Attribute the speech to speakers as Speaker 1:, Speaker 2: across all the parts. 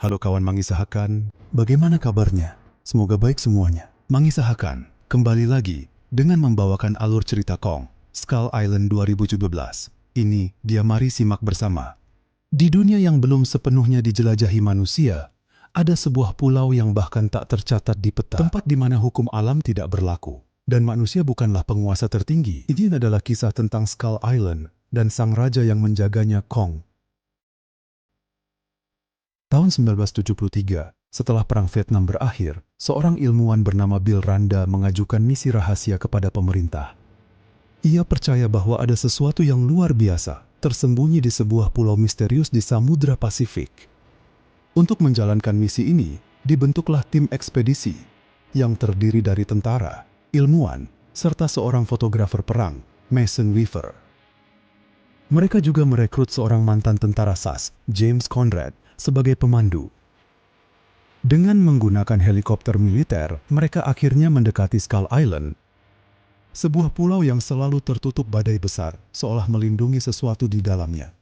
Speaker 1: Halo kawan Mangisahakan, bagaimana kabarnya? Semoga baik semuanya. Mangisahakan, kembali lagi dengan membawakan alur cerita Kong, Skull Island 2017. Ini dia, mari simak bersama. Di dunia yang belum sepenuhnya dijelajahi manusia, ada sebuah pulau yang bahkan tak tercatat di peta. Tempat di mana hukum alam tidak berlaku, dan manusia bukanlah penguasa tertinggi. Ini adalah kisah tentang Skull Island dan sang raja yang menjaganya, Kong. Tahun 1973, setelah Perang Vietnam berakhir, seorang ilmuwan bernama Bill Randa mengajukan misi rahasia kepada pemerintah. Ia percaya bahwa ada sesuatu yang luar biasa tersembunyi di sebuah pulau misterius di Samudra Pasifik. Untuk menjalankan misi ini, dibentuklah tim ekspedisi yang terdiri dari tentara, ilmuwan, serta seorang fotografer perang, Mason Weaver. Mereka juga merekrut seorang mantan tentara SAS, James Conrad, sebagai pemandu. Dengan menggunakan helikopter militer, mereka akhirnya mendekati Skull Island, sebuah pulau yang selalu tertutup badai besar, seolah melindungi sesuatu di dalamnya.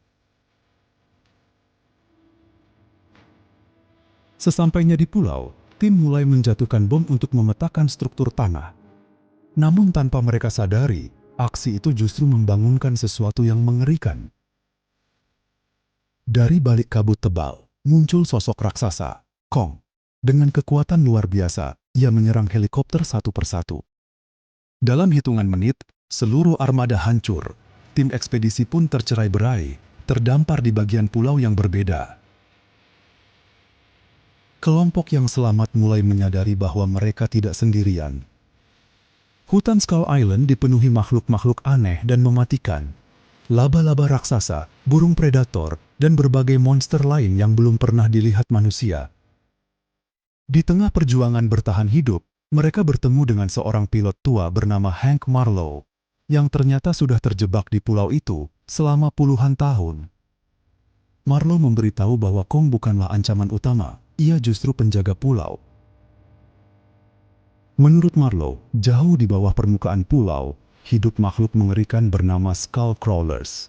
Speaker 1: Sesampainya di pulau, tim mulai menjatuhkan bom untuk memetakan struktur tanah. Namun tanpa mereka sadari, aksi itu justru membangunkan sesuatu yang mengerikan. Dari balik kabut tebal, muncul sosok raksasa, Kong. Dengan kekuatan luar biasa, ia menyerang helikopter satu persatu. Dalam hitungan menit, seluruh armada hancur. Tim ekspedisi pun tercerai-berai, terdampar di bagian pulau yang berbeda. Kelompok yang selamat mulai menyadari bahwa mereka tidak sendirian. Hutan Skull Island dipenuhi makhluk-makhluk aneh dan mematikan. Laba-laba raksasa, burung predator, dan berbagai monster lain yang belum pernah dilihat manusia. Di tengah perjuangan bertahan hidup, mereka bertemu dengan seorang pilot tua bernama Hank Marlowe, yang ternyata sudah terjebak di pulau itu selama puluhan tahun. Marlowe memberitahu bahwa Kong bukanlah ancaman utama, ia justru penjaga pulau. Menurut Marlowe, jauh di bawah permukaan pulau, hidup makhluk mengerikan bernama Skull Crawlers.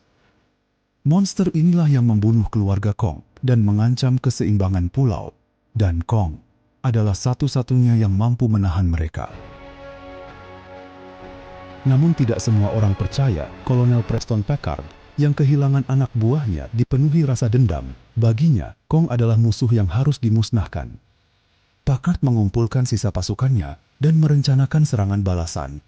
Speaker 1: Monster inilah yang membunuh keluarga Kong dan mengancam keseimbangan pulau, dan Kong adalah satu-satunya yang mampu menahan mereka. Namun tidak semua orang percaya Kolonel Preston Packard yang kehilangan anak buahnya dipenuhi rasa dendam. Baginya, Kong adalah musuh yang harus dimusnahkan. Packard mengumpulkan sisa pasukannya dan merencanakan serangan balasan.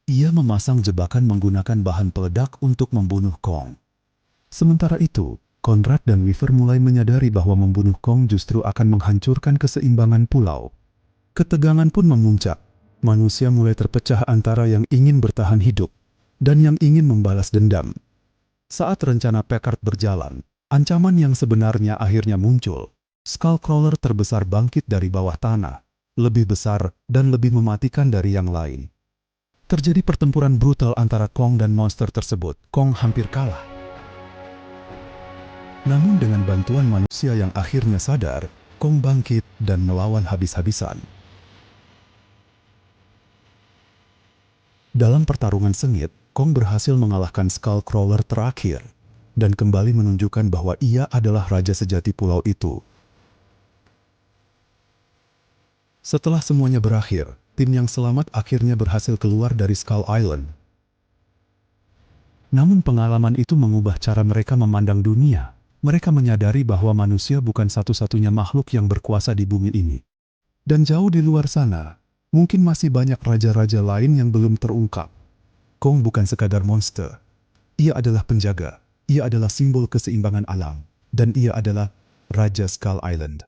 Speaker 1: Ia memasang jebakan menggunakan bahan peledak untuk membunuh Kong. Sementara itu, Conrad dan Weaver mulai menyadari bahwa membunuh Kong justru akan menghancurkan keseimbangan pulau. Ketegangan pun memuncak. Manusia mulai terpecah antara yang ingin bertahan hidup dan yang ingin membalas dendam. Saat rencana Packard berjalan, ancaman yang sebenarnya akhirnya muncul. Skullcrawler terbesar bangkit dari bawah tanah, lebih besar dan lebih mematikan dari yang lain. Terjadi pertempuran brutal antara Kong dan monster tersebut. Kong hampir kalah. Namun dengan bantuan manusia yang akhirnya sadar, Kong bangkit dan melawan habis-habisan. Dalam pertarungan sengit, Kong berhasil mengalahkan Skullcrawler terakhir dan kembali menunjukkan bahwa ia adalah raja sejati pulau itu. Setelah semuanya berakhir, tim yang selamat akhirnya berhasil keluar dari Skull Island. Namun pengalaman itu mengubah cara mereka memandang dunia. Mereka menyadari bahwa manusia bukan satu-satunya makhluk yang berkuasa di bumi ini. Dan jauh di luar sana, mungkin masih banyak raja-raja lain yang belum terungkap. Kong bukan sekadar monster. Ia adalah penjaga. Ia adalah simbol keseimbangan alam. Dan ia adalah Raja Skull Island.